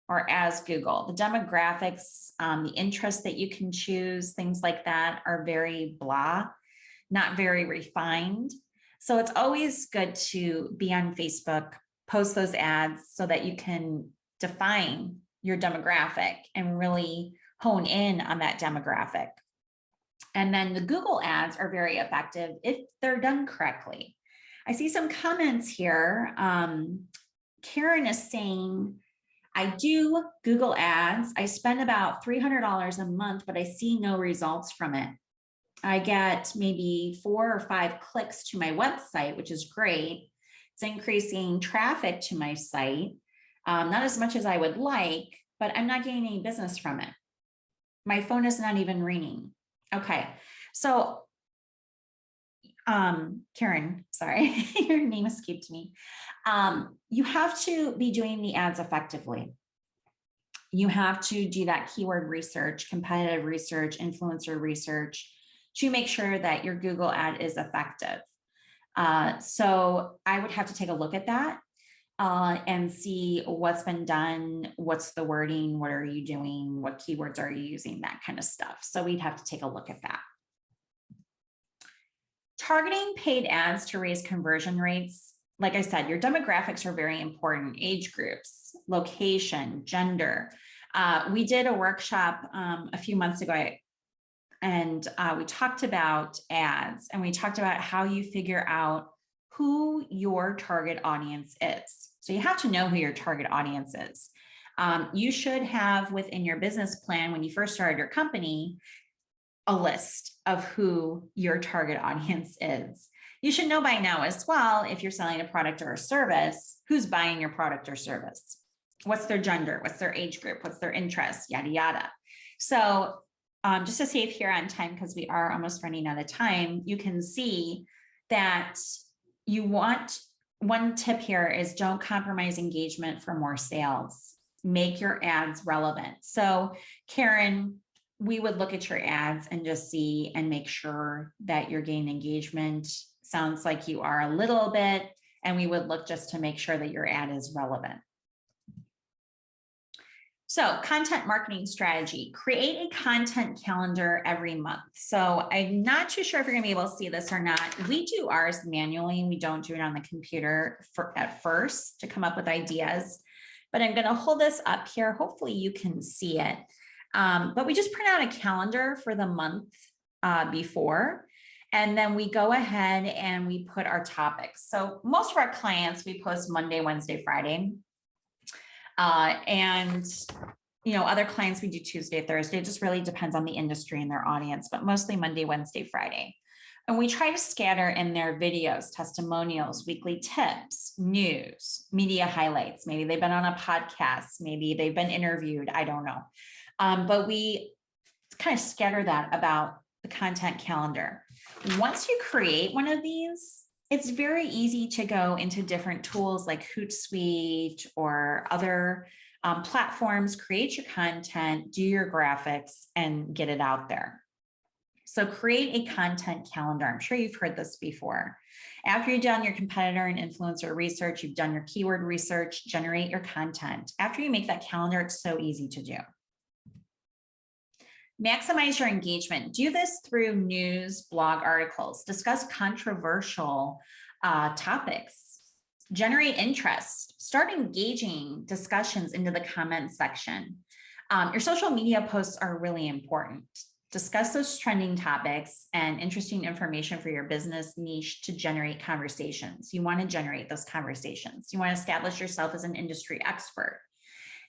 A: or as Google. The demographics, the interests that you can choose, things like that are very blah, not very refined. So it's always good to be on Facebook, post those ads so that you can define your demographic and really hone in on that demographic. And then the Google ads are very effective if they're done correctly. I see some comments here. Karen is saying, I do Google ads. I spend about $300 a month, but I see no results from it. I get maybe 4 or 5 clicks to my website, which is great. It's increasing traffic to my site, not as much as I would like, but I'm not getting any business from it. My phone is not even ringing. Okay, so Karen, sorry, your name escaped me. You have to be doing the ads effectively. You have to do that keyword research, competitive research, influencer research to make sure that your Google ad is effective. So I would have to take a look at that and see what's been done, what's the wording, what are you doing, what keywords are you using, that kind of stuff. So we'd have to take a look at that. Targeting paid ads to raise conversion rates. Like I said, your demographics are very important: age groups, location, gender. We did a workshop a few months ago, and we talked about ads, and we talked about how you figure out who your target audience is. So you have to know who your target audience is. You should have within your business plan, when you first started your company, a list of who your target audience is. You should know by now as well, if you're selling a product or a service, who's buying your product or service. What's their gender? What's their age group? What's their interest? Yada, yada. So just to save here on time, because we are almost running out of time, you can see that you want, one tip here is don't compromise engagement for more sales. Make your ads relevant. So Karen, we would look at your ads and just see and make sure that you're gaining engagement. Sounds like you are a little bit, and we would look just to make sure that your ad is relevant. So content marketing strategy, create a content calendar every month. So I'm not too sure if you're gonna be able to see this or not. We do ours manually. We don't do it on the computer at first to come up with ideas, but I'm gonna hold this up here. Hopefully you can see it. But we just print out a calendar for the month before, and then we go ahead and we put our topics. So most of our clients, we post Monday, Wednesday, Friday. And other clients, we do Tuesday, Thursday. It just really depends on the industry and their audience, but mostly Monday, Wednesday, Friday. And we try to scatter in their videos, testimonials, weekly tips, news, media highlights. Maybe they've been on a podcast, maybe they've been interviewed, I don't know. But we kind of scatter that about the content calendar. Once you create one of these, it's very easy to go into different tools like Hootsuite or other platforms, create your content, do your graphics, and get it out there. So create a content calendar. I'm sure you've heard this before. After you've done your competitor and influencer research, you've done your keyword research, generate your content. After you make that calendar, it's so easy to do. Maximize your engagement. Do this through news, blog articles, discuss controversial topics, generate interest, start engaging discussions into the comments section. Your social media posts are really important. Discuss those trending topics and interesting information for your business niche to generate conversations. You want to generate those conversations. You want to establish yourself as an industry expert.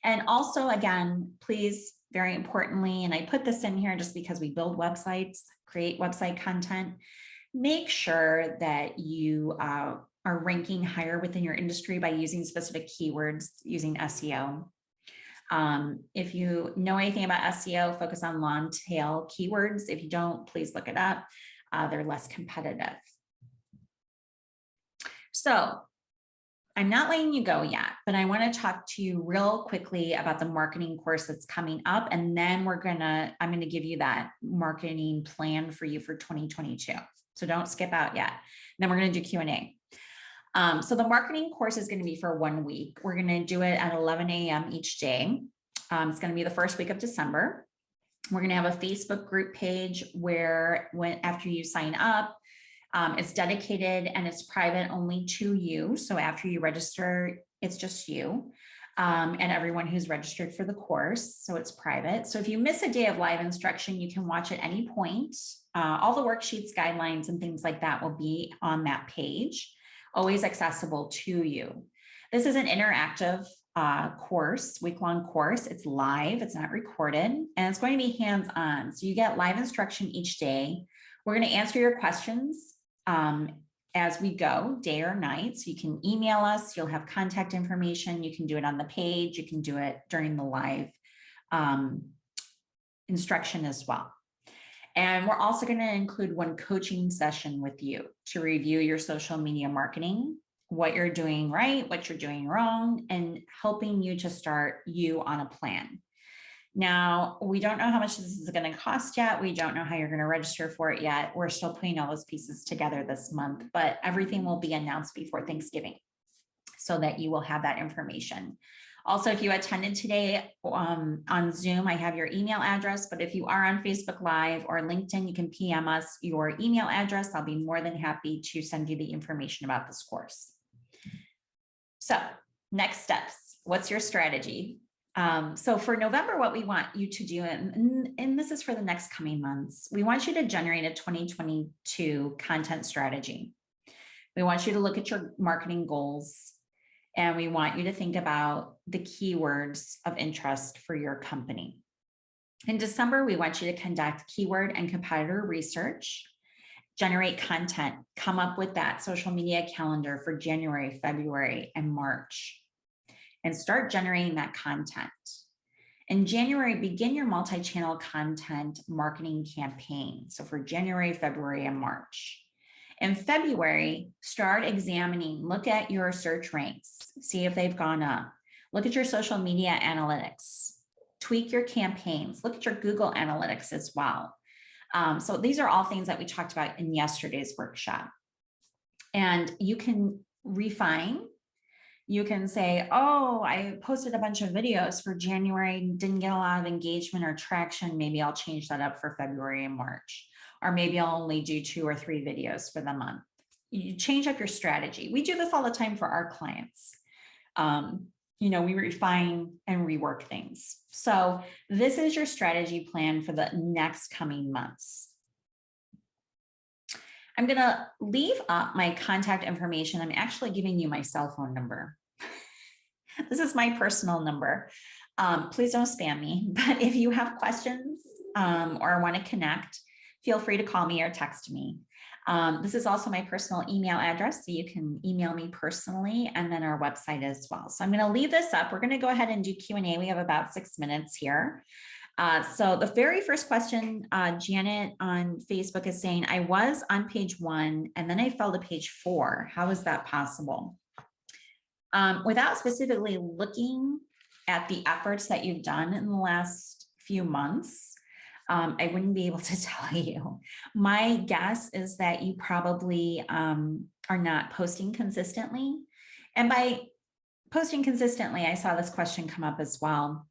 A: And also, again, please, very importantly, and I put this in here just because we build websites, create website content, make sure that you are ranking higher within your industry by using specific keywords, using SEO. If you know anything about SEO, focus on long tail keywords. If you don't, please look it up. They're less competitive. So I'm not letting you go yet, but I want to talk to you real quickly about the marketing course that's coming up. And then I'm going to give you that marketing plan for you for 2022. So don't skip out yet. Then we're going to do Q&A. So the marketing course is going to be for 1 week. We're going to do it at 11 a.m. each day. It's going to be the first week of December. We're going to have a Facebook group page where after you sign up, it's dedicated and it's private only to you. So after you register, it's just you and everyone who's registered for the course. So it's private. So if you miss a day of live instruction, you can watch at any point All the worksheets, guidelines, and things like that will be on that page, always accessible to you. This is an interactive course, week-long course. It's live, it's not recorded, and it's going to be hands-on. So you get live instruction each day. We're going to answer your questions as we go, day or night. So you can email us, you'll have contact information, you can do it on the page, you can do it during the live instruction as well. And we're also going to include one coaching session with you to review your social media marketing, what you're doing right, what you're doing wrong, and helping you to start you on a plan. Now, we don't know how much this is going to cost yet. We don't know how you're going to register for it yet. We're still putting all those pieces together this month, but everything will be announced before Thanksgiving so that you will have that information. Also, if you attended today on Zoom, I have your email address, but if you are on Facebook Live or LinkedIn, you can PM us your email address. I'll be more than happy to send you the information about this course. So next steps, what's your strategy? So for November, what we want you to do, and this is for the next coming months, we want you to generate a 2022 content strategy. We want you to look at your marketing goals, and we want you to think about the keywords of interest for your company. In December, we want you to conduct keyword and competitor research, generate content, come up with that social media calendar for January, February, and March, and start generating that content. In January, begin your multi-channel content marketing campaign. So for January, February, and March. In February, start examining, look at your search ranks, see if they've gone up. Look at your social media analytics, tweak your campaigns, look at your Google Analytics as well. So these are all things that we talked about in yesterday's workshop. And you can refine. You can say, oh, I posted a bunch of videos for January, didn't get a lot of engagement or traction. Maybe I'll change that up for February and March. Or maybe I'll only do 2 or 3 videos for the month. You change up your strategy. We do this all the time for our clients. We refine and rework things. So this is your strategy plan for the next coming months. I'm going to leave up my contact information. I'm actually giving you my cell phone number. This is my personal number. Please don't spam me, but if you have questions or want to connect, feel free to call me or text me. This is also my personal email address, so you can email me personally, and then our website as well. So I'm going to leave this up. We're going to go ahead and do Q&A. We have about 6 minutes here. So the very first question, Janet on Facebook is saying, I was on page 1 and then I fell to page 4. How is that possible? Without specifically looking at the efforts that you've done in the last few months, I wouldn't be able to tell you. My guess is that you probably are not posting consistently. And by posting consistently, I saw this question come up as well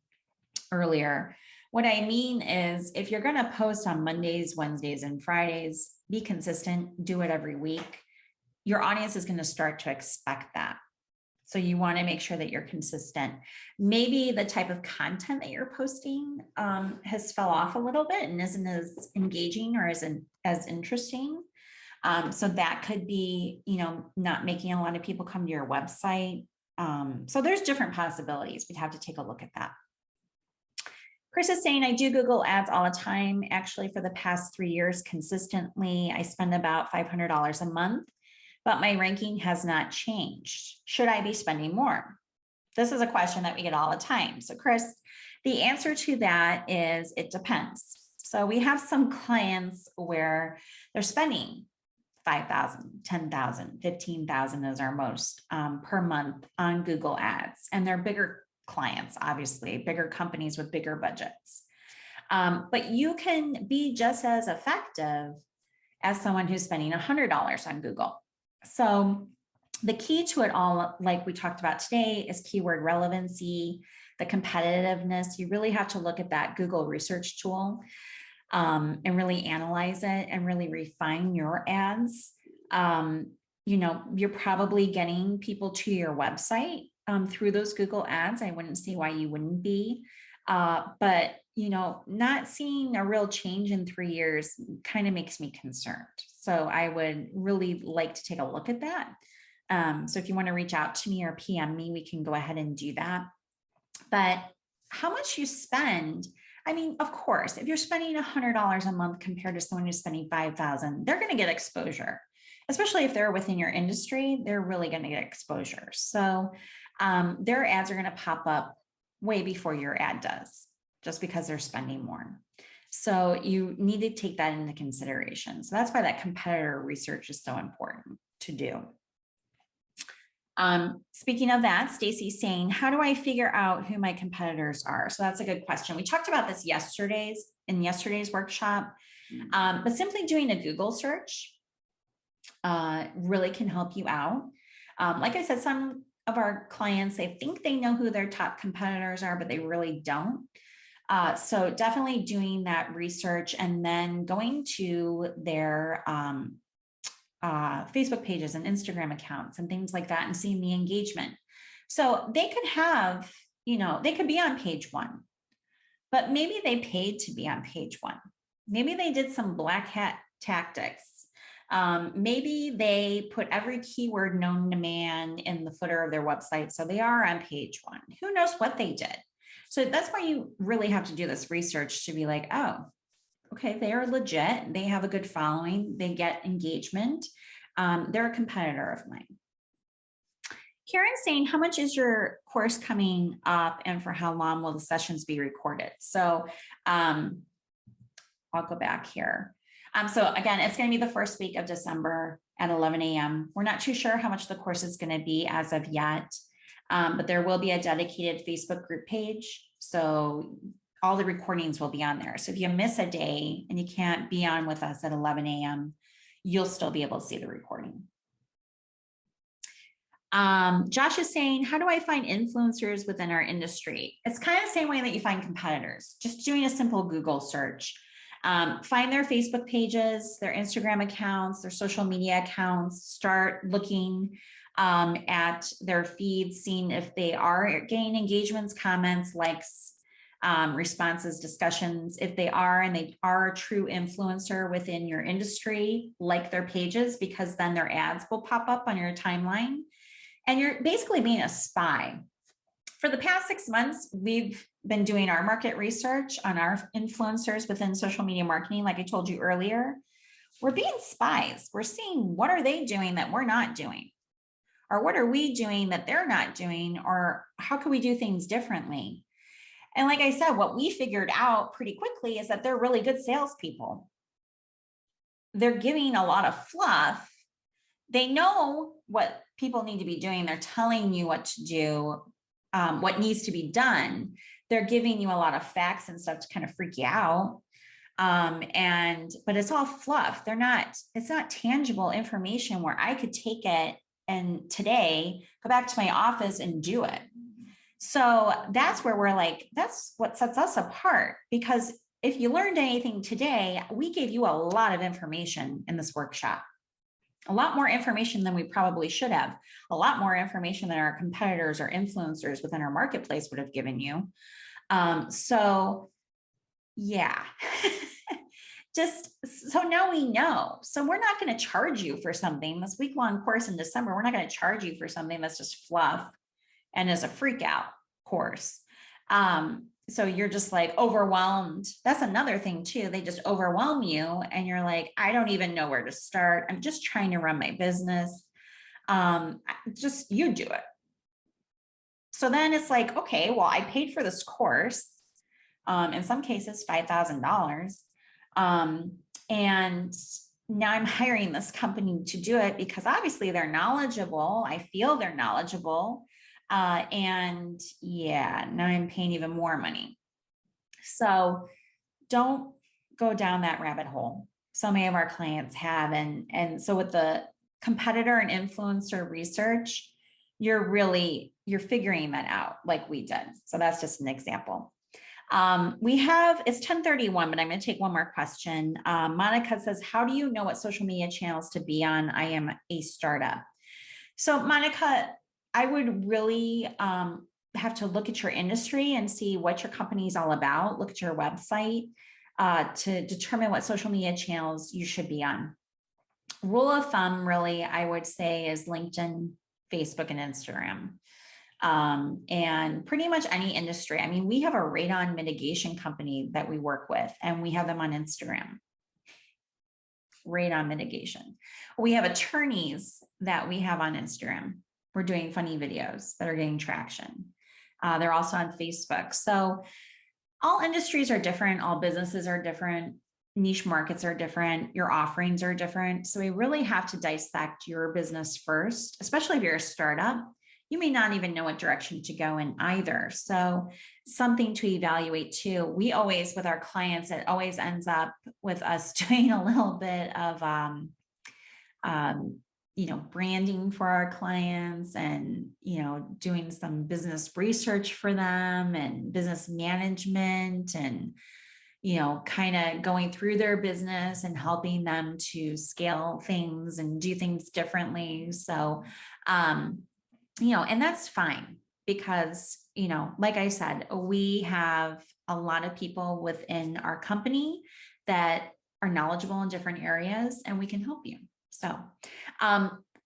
A: earlier. What I mean is, if you're going to post on Mondays, Wednesdays, and Fridays, be consistent, do it every week. Your audience is going to start to expect that. So you want to make sure that you're consistent. Maybe the type of content that you're posting has fell off a little bit and isn't as engaging or isn't as interesting. So that could be, not making a lot of people come to your website. So there's different possibilities. We'd have to take a look at that. Chris is saying, I do Google ads all the time. Actually, for the past 3 years, consistently, I spend about $500 a month, but my ranking has not changed. Should I be spending more? This is a question that we get all the time. So Chris, the answer to that is it depends. So we have some clients where they're spending $5,000, $10,000, $15,000 is our most per month on Google ads. And they're bigger clients, obviously, bigger companies with bigger budgets. But you can be just as effective as someone who's spending $100 on Google. So the key to it all, like we talked about today, is keyword relevancy, the competitiveness. You really have to look at that Google research tool and really analyze it and really refine your ads. You're probably getting people to your website through those Google ads. I wouldn't see why you wouldn't be. But not seeing a real change in 3 years kind of makes me concerned. So I would really like to take a look at that. So if you want to reach out to me or PM me, we can go ahead and do that. But how much you spend, I mean, of course, if you're spending $100 a month compared to someone who's spending $5,000, they're going to get exposure, especially if they're within your industry, they're really going to get exposure. So their ads are going to pop up way before your ad does, just because they're spending more. So you need to take that into consideration. So that's why that competitor research is so important to do. Speaking of that, Stacy's saying, how do I figure out who my competitors are? So that's a good question. We talked about this in yesterday's workshop, but simply doing a Google search really can help you out. Like I said, some of our clients, they think they know who their top competitors are, but they really don't. So definitely doing that research and then going to their Facebook pages and Instagram accounts and things like that and seeing the engagement. So they could have, they could be on page 1, but maybe they paid to be on page 1. Maybe they did some black hat tactics. Maybe they put every keyword known to man in the footer of their website. So they are on page 1. Who knows what they did? So that's why you really have to do this research to be like, oh, okay, they are legit. They have a good following. They get engagement. They're a competitor of mine. Karen's saying, how much is your course coming up and for how long will the sessions be recorded? So I'll go back here. So again, it's going to be the first week of December at 11 a.m. We're not too sure how much the course is going to be as of yet, but there will be a dedicated Facebook group page. So all the recordings will be on there. So if you miss a day and you can't be on with us at 11 a.m., you'll still be able to see the recording. Josh is saying, how do I find influencers within our industry? It's kind of the same way that you find competitors, just doing a simple Google search. Find their Facebook pages, their Instagram accounts, their social media accounts, start looking at their feeds, seeing if they are getting engagements, comments, likes, responses, discussions. If they are, and they are a true influencer within your industry, like their pages, because then their ads will pop up on your timeline. And you're basically being a spy. For the past 6 months, we've been doing our market research on our influencers within social media marketing. Like I told you earlier, we're being spies. We're seeing what are they doing that we're not doing? Or what are we doing that they're not doing? Or how can we do things differently? And like I said, what we figured out pretty quickly is that they're really good salespeople. They're giving a lot of fluff. They know what people need to be doing. They're telling you what to do, what needs to be done. They're giving you a lot of facts and stuff to kind of freak you out. But it's all fluff. It's not tangible information where I could take it and today go back to my office and do it. So that's where we're like, that's what sets us apart, because if you learned anything today, we gave you a lot of information in this workshop, a lot more information than we probably should have, a lot more information than our competitors or influencers within our marketplace would have given you. So yeah, just so now we know. So we're not going to charge you for something, this week-long course in December. We're not going to charge you for something that's just fluff and is a freak out course. So you're just like overwhelmed. That's another thing too. They just overwhelm you and you're like, I don't even know where to start. I'm just trying to run my business. Just you do it. So then it's like, okay, well, I paid for this course. In some cases, $5,000. And now I'm hiring this company to do it because obviously they're knowledgeable. I feel they're knowledgeable. And yeah, now I'm paying even more money. So don't go down that rabbit hole. So many of our clients have. And so with the competitor and influencer research, you're figuring that out like we did. So that's just an example. It's 10:31, but I'm going to take one more question. Monica says, how do you know what social media channels to be on? I am a startup. So Monica, I would really have to look at your industry and see what your company is all about. Look at your website to determine what social media channels you should be on. Rule of thumb, really, I would say, is LinkedIn, Facebook, and Instagram. And pretty much any industry. I mean, we have a radon mitigation company that we work with, and we have them on Instagram. Radon mitigation. We have attorneys that we have on Instagram. We're doing funny videos that are getting traction. They're also on Facebook. So all industries are different. All businesses are different. Niche markets are different. Your offerings are different. So we really have to dissect your business first, especially if you're a startup. You may not even know what direction to go in either. So something to evaluate too. We always, with our clients, it always ends up with us doing a little bit of, branding for our clients and, doing some business research for them and business management and, kind of going through their business and helping them to scale things and do things differently. So, and that's fine because, like I said, we have a lot of people within our company that are knowledgeable in different areas and we can help you. So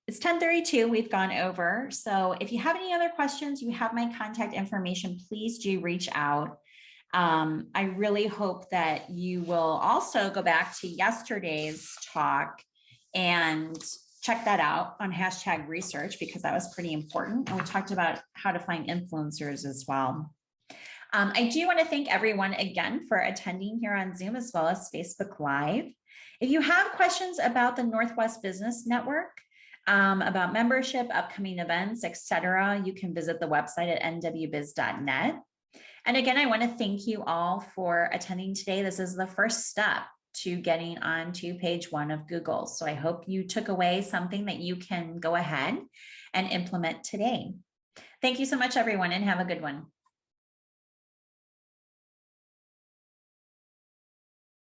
A: it's 10:32, we've gone over. So if you have any other questions, you have my contact information, please do reach out. I really hope that you will also go back to yesterday's talk and check that out on #research because that was pretty important. And we talked about how to find influencers as well. I do want to thank everyone again for attending here on Zoom as well as Facebook Live. If you have questions about the Northwest Business Network, about membership, upcoming events, etc., you can visit the website at nwbiz.net. And again, I want to thank you all for attending today. This is the first step to getting onto page 1 of Google. So I hope you took away something that you can go ahead and implement today. Thank you so much, everyone, and have a good one.